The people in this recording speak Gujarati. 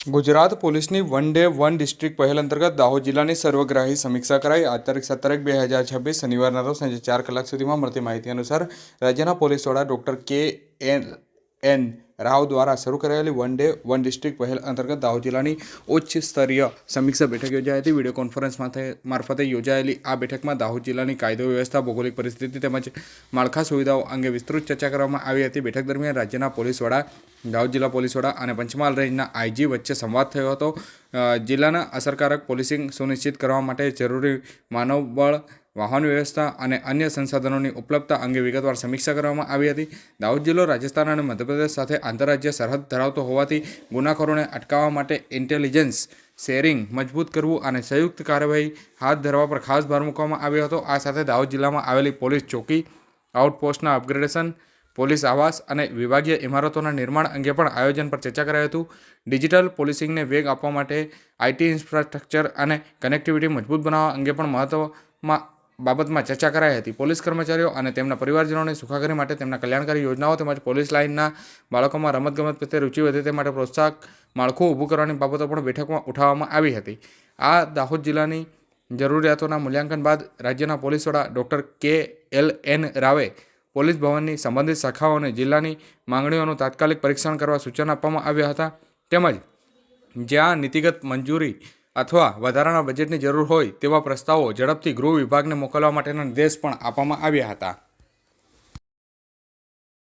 ગુજરાત પોલીસની વન ડે વન ડિસ્ટ્રિક્ટ પહેલ અંતર્ગત દાહોદ જિલ્લાની સર્વગ્રાહી સમીક્ષા કરાઈ। આ તારીખ 17/1/2026 શનિવારના રોજ સાંજે 4 કલાક સુધીમાં મળતી માહિતી અનુસાર રાજ્યના પોલીસ વડા ડૉક્ટર કે.એન. રાવ દ્વારા શરૂ કરાયેલી વન ડે વન ડિસ્ટ્રિક્ટ પહેલ અંતર્ગત દાહોદ જિલ્લાની ઉચ્ચ સ્તરીય સમીક્ષા બેઠક યોજાઈ હતી। વિડીયો કોન્ફરન્સ મારફતે યોજાયેલી આ બેઠકમાં દાહોદ જિલ્લાની કાયદો વ્યવસ્થા, ભૌગોલિક પરિસ્થિતિ તેમજ માળખા સુવિધાઓ અંગે વિસ્તૃત ચર્ચા કરવામાં આવી હતી। બેઠક દરમિયાન રાજ્યના પોલીસ વડા, દાહોદ જિલ્લા પોલીસ વડા અને પંચમહાલ રેન્જના આઈજી વચ્ચે સંવાદ થયો હતો। જિલ્લાના અસરકારક પોલીસિંગ સુનિશ્ચિત કરવા માટે જરૂરી માનવબળ, વાહન વ્યવસ્થા અને અન્ય સંસાધનોની ઉપલબ્ધતા અંગે વિગતવાર સમીક્ષા કરવામાં આવી હતી। દાહોદ જિલ્લો રાજસ્થાન અને મધ્યપ્રદેશ સાથે આંતરરાજ્ય સરહદ ધરાવતો હોવાથી ગુનાખોરોને અટકાવવા માટે ઇન્ટેલિજન્સ શેરિંગ મજબૂત કરવું અને સંયુક્ત કાર્યવાહી હાથ ધરવા પર ખાસ ભાર મૂકવામાં આવ્યો હતો। આ સાથે દાહોદ જિલ્લામાં આવેલી પોલીસ ચોકી, આઉટપોસ્ટના અપગ્રેડેશન, પોલીસ આવાસ અને વિભાગીય ઇમારતોના નિર્માણ અંગે પણ આયોજન પર ચર્ચા કરાઈ હતી। ડિજિટલ પોલીસિંગને વેગ આપવા માટે આઈટી ઇન્ફ્રાસ્ટ્રક્ચર અને કનેક્ટિવિટી મજબૂત બનાવવા અંગે પણ બાબતમાં ચર્ચા કરાઈ હતી। પોલીસ કર્મચારીઓ અને તેમના પરિવારજનોની સુખાકારી માટે તેમના કલ્યાણકારી યોજનાઓ તેમજ પોલીસ લાઇનના બાળકોમાં રમતગમત પ્રત્યે રુચિ વધે તે માટે પ્રોત્સાહક માળખું ઊભું કરવાની બાબતો પણ બેઠકમાં ઉઠાવવામાં આવી હતી। આ દાહોદ જિલ્લાની જરૂરિયાતોના મૂલ્યાંકન બાદ રાજ્યના પોલીસ વડા ડૉક્ટર કે.એલ.એન. રાવે પોલીસ ભવનની સંબંધિત શાખાઓને જિલ્લાની માંગણીઓનું તાત્કાલિક પરીક્ષણ કરવા સૂચન આપવામાં આવ્યા હતા। તેમજ જ્યાં નીતિગત મંજૂરી અથવા વધારાના બજેટની જરૂર હોય તેવા પ્રસ્તાવો ઝડપથી ગૃહ વિભાગને મોકલવા માટેના નિર્દેશ પણ આપવામાં આવ્યા હતા।